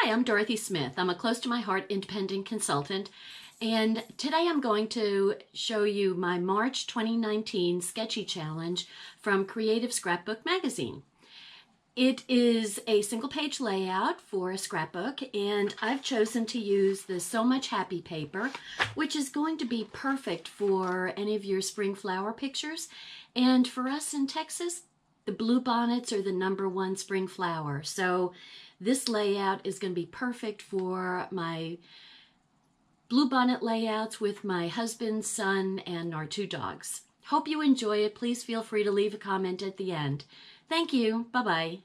Hi, I'm Dorothy Smith. I'm a close to my heart independent consultant, and today I'm going to show you my March 2019 Sketchy Challenge from Creative Scrapbook Magazine. It is a single page layout for a scrapbook, and I've chosen to use the So Much Happy paper, which is going to be perfect for any of your spring flower pictures. And for us in Texas, the blue bonnets are the #1 spring flower. So this layout is going to be perfect for my blue bonnet layouts with my husband, son, and our 2 dogs. Hope you enjoy it. Please feel free to leave a comment at the end. Thank you. Bye-bye.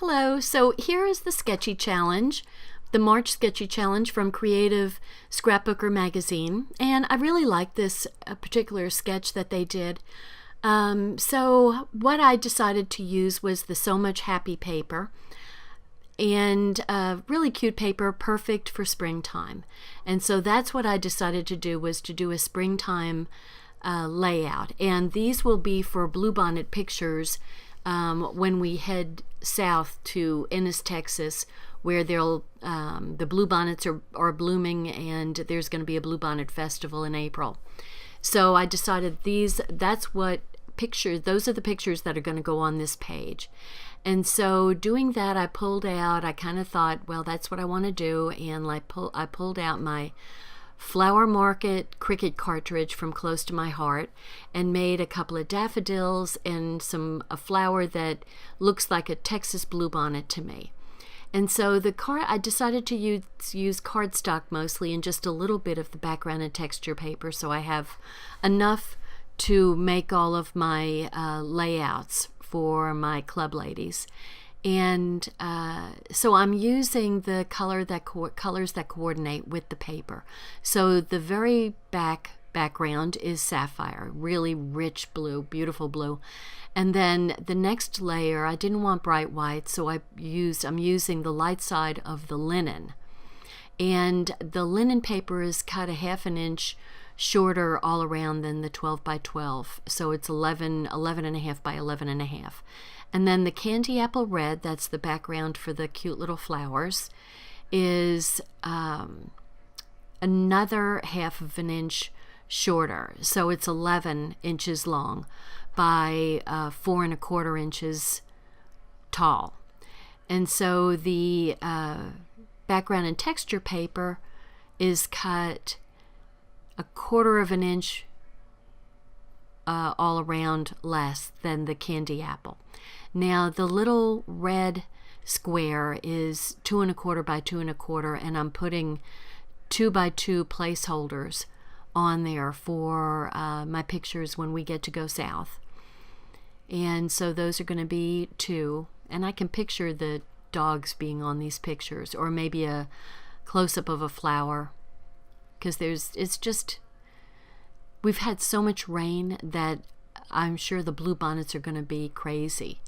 Hello, so here is the Sketchy Challenge, the March Sketchy Challenge from Creative Scrapbooker Magazine, and I really like this particular sketch that they did. So what I decided to use was the So Much Happy paper, and really cute paper, perfect for springtime. And so that's what I decided to do, was to do a springtime layout, and these will be for bluebonnet pictures when we head south to Ennis, Texas, where the bluebonnets are blooming, and there's going to be a bluebonnet festival in April. So I decided those are the pictures that are going to go on this page. And so doing that, I kind of thought, well, that's what I want to do, and I pulled out my Flower Market Cricut cartridge from close to my heart and made a couple of daffodils and a flower that looks like a Texas Blue Bonnet to me. And so I decided to use cardstock mostly, and just a little bit of the background and texture paper, so I have enough to make all of my layouts for my club ladies. And so I'm using the colors that coordinate with the paper. So the very background is sapphire, really rich blue, beautiful blue. And then the next layer, I didn't want bright white, so I'm using the light side of the linen. And the linen paper is cut a 1/2 inch shorter all around than the 12 by 12. So it's 11.5 by 11.5. And then the candy apple red, that's the background for the cute little flowers, is another 1/2 inch shorter. So it's 11 inches long by 4¼ inches tall. And so the background and texture paper is cut 1/4 inch all around less than the candy apple. Now the little red square is 2¼ by 2¼ and I'm putting 2 by 2 placeholders on there for my pictures when we get to go south. And so those are going to be 2, and I can picture the dogs being on these pictures, or maybe a close-up of a flower, because we've had so much rain that I'm sure the blue bonnets are going to be crazy.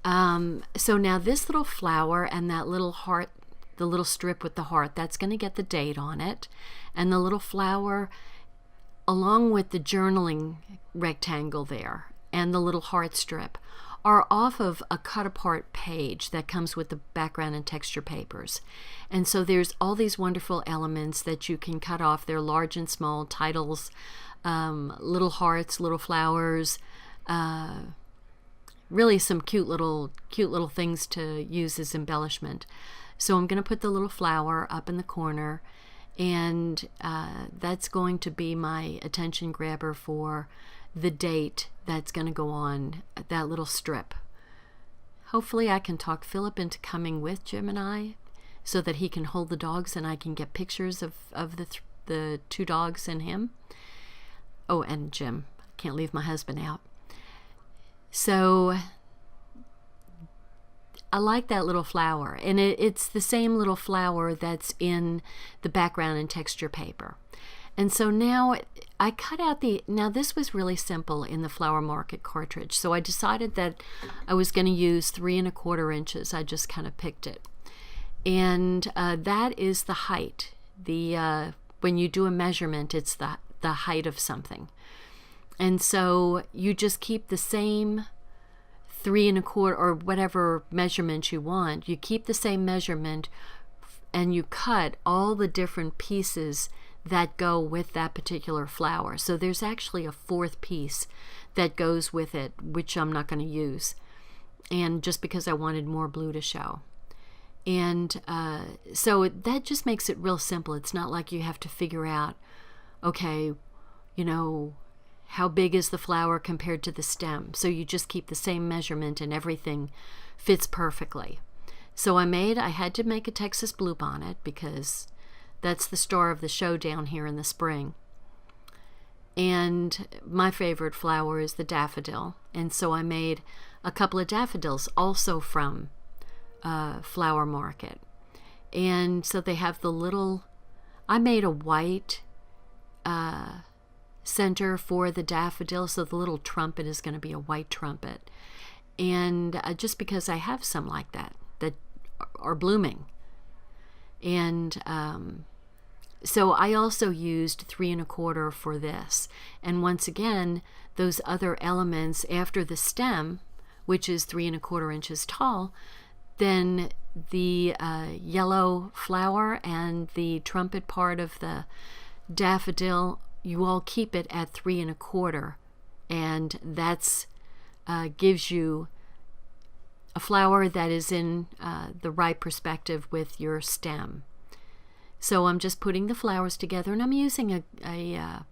So now this little flower and that little heart, the little strip with the heart, that's going to get the date on it. And the little flower, along with the journaling rectangle there and the little heart strip, are off of a cut apart page that comes with the background and texture papers. And so there's all these wonderful elements that you can cut off. They're large and small titles, little hearts, little flowers, really some cute little things to use as embellishment. So I'm going to put the little flower up in the corner, and that's going to be my attention grabber for the date that's going to go on that little strip. Hopefully I can talk Philip into coming with Jim and I, so that he can hold the dogs and I can get pictures of the 2 dogs and him. Oh, and Jim. Can't leave my husband out. So I like that little flower, and it's the same little flower that's in the background and texture paper. And so now I cut out now this was really simple in the Flower Market cartridge. So I decided that I was going to use 3 1/4 inches. I just kind of picked it. And that is the height. When you do a measurement, it's the height of something. And so you just keep the same 3 1/4 or whatever measurement you want. You keep the same measurement and you cut all the different pieces that go with that particular flower. So there's actually a 4th piece that goes with it, which I'm not going to use, and just because I wanted more blue to show. And so that just makes it real simple. It's not like you have to figure out, okay, you know, how big is the flower compared to the stem. So you just keep the same measurement and everything fits perfectly. So I had to make a Texas Blue Bonnet because that's the star of the show down here in the spring. And my favorite flower is the daffodil. And so I made a couple of daffodils also from Flower Market. And so they have I made a white center for the daffodil, so the little trumpet is going to be a white trumpet. And just because I have some like that are blooming. And so I also used 3 1/4 for this. And once again, those other elements after the stem, which is 3 1/4 inches tall, then the yellow flower and the trumpet part of the daffodil, you all keep it at 3 1/4, and that's gives you a flower that is in the right perspective with your stem. So I'm just putting the flowers together, and I'm using the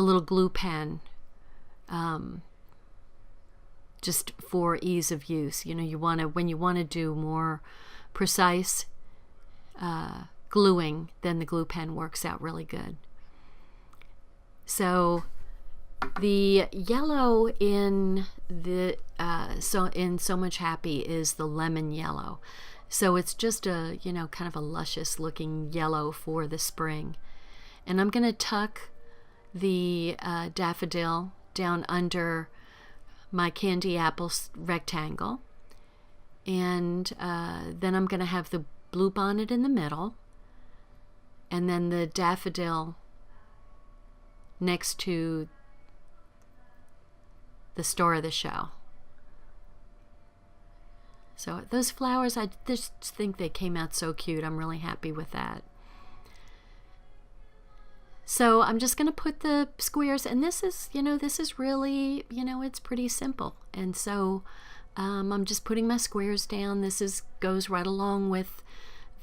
little glue pen just for ease of use. You know, when you want to do more precise gluing, then the glue pen works out really good. So the yellow in So Much Happy is the lemon yellow. So it's just a, kind of a luscious looking yellow for the spring. And I'm going to tuck the daffodil down under my candy apple rectangle. And then I'm going to have the blue bonnet in the middle. And then the daffodil next to the star of the show. So those flowers, I just think they came out so cute. I'm really happy with that. So I'm just going to put the squares, and this is really, it's pretty simple. And so I'm just putting my squares down. This goes right along with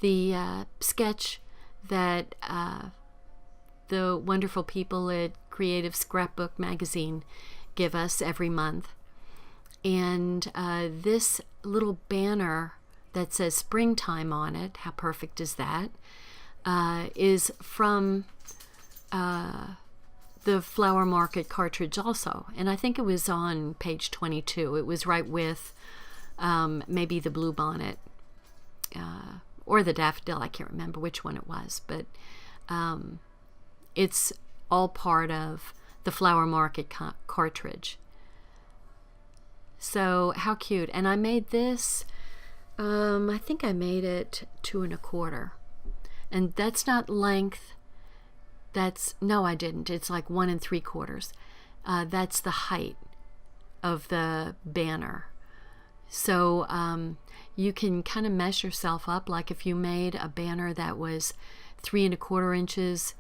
the sketch that the wonderful people at Creative Scrapbook Magazine give us every month. And this little banner that says springtime on it, how perfect is that, is from the Flower Market cartridge also. And I think it was on page 22. It was right with maybe the blue bonnet or the daffodil. I can't remember which one it was, but it's all part of the Flower Market cartridge. So how cute. And I made this, I think I made it 2 1/4. And that's not length. No, I didn't. It's like 1 3/4. That's the height of the banner. So you can kind of mess yourself up. Like if you made a banner that was 3 1/4 inches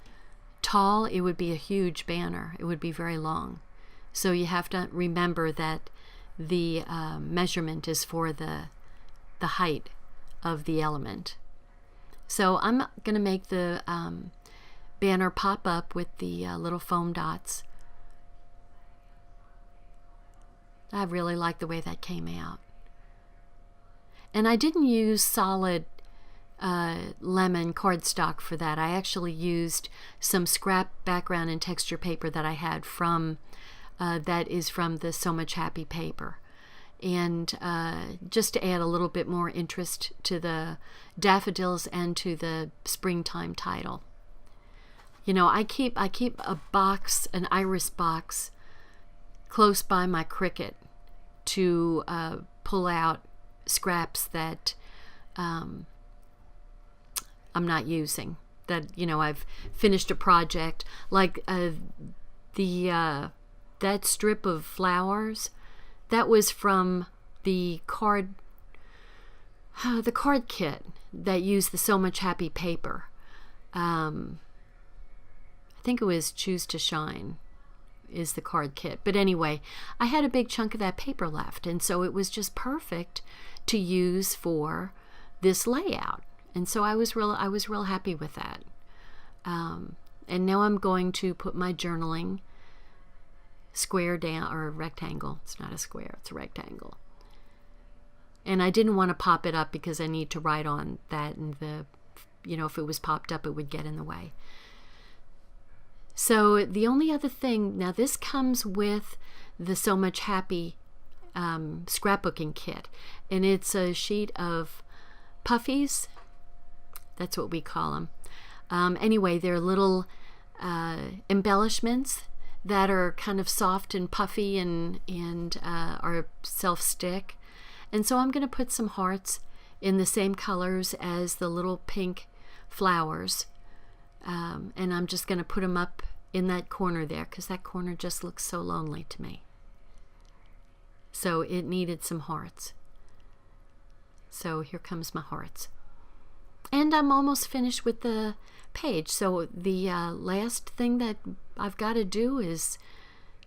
tall, it would be a huge banner. It would be very long. So you have to remember that the measurement is for the height of the element. So I'm going to make the banner pop up with the little foam dots. I really like the way that came out. And I didn't use solid lemon cardstock for that. I actually used some scrap background and texture paper that I had from that is from the So Much Happy paper, and just to add a little bit more interest to the daffodils and to the springtime title. You know, I keep a box, an iris box, close by my Cricut to pull out scraps that I'm not using. That, you know, I've finished a project, like that strip of flowers. That was from the card kit that used the So Much Happy paper. I think it was Choose to Shine is the card kit. But anyway, I had a big chunk of that paper left, and so it was just perfect to use for this layout. And so I was real happy with that. And now I'm going to put my journaling square down, or rectangle. It's not a square, it's a rectangle. And I didn't want to pop it up because I need to write on that, and you know, if it was popped up, it would get in the way. So the only other thing, now this comes with the So Much Happy scrapbooking kit, and it's a sheet of puffies. That's what we call them. Anyway, they're little embellishments that are kind of soft and puffy and are self-stick. And so I'm going to put some hearts in the same colors as the little pink flowers. And I'm just going to put them up in that corner there, because that corner just looks so lonely to me. So it needed some hearts. So here comes my hearts. And I'm almost finished with the page. So the last thing that I've got to do is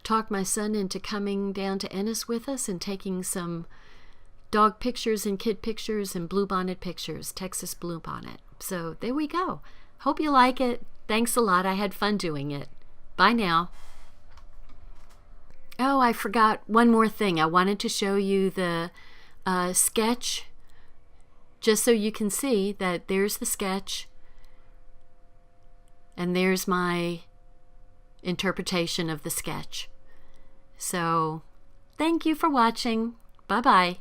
talk my son into coming down to Ennis with us and taking some dog pictures and kid pictures and blue bonnet pictures, Texas Blue Bonnet. So there we go. Hope you like it. Thanks a lot. I had fun doing it. Bye now. Oh, I forgot one more thing. I wanted to show you the sketch, just so you can see that there's the sketch and there's my interpretation of the sketch. So thank you for watching. Bye-bye.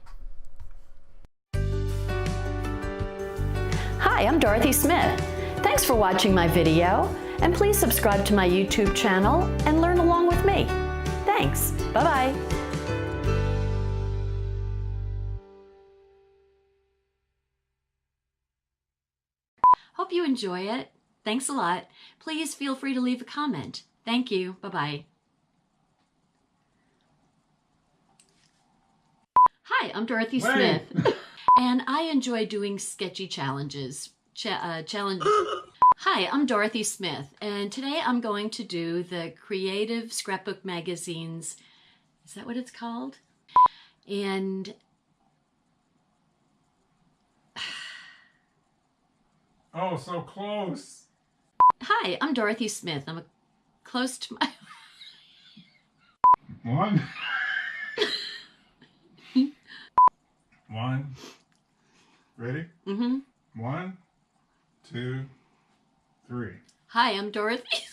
Hi, I'm Dorothy Smith. Thanks for watching my video, and please subscribe to my YouTube channel and learn along with me. Thanks. Bye-bye. Hope you enjoy it. Thanks a lot. Please feel free to leave a comment. Thank you. Bye-bye. Hi, I'm Dorothy Smith, and I enjoy doing sketchy challenges. Hi, I'm Dorothy Smith, and today I'm going to do the Creative Scrapbook Magazine's, is that what it's called? And oh, so close. Hi, I'm Dorothy Smith. I'm close to my... One. One. Ready? Mm-hmm. 1, 2, 3. Hi, I'm Dorothy.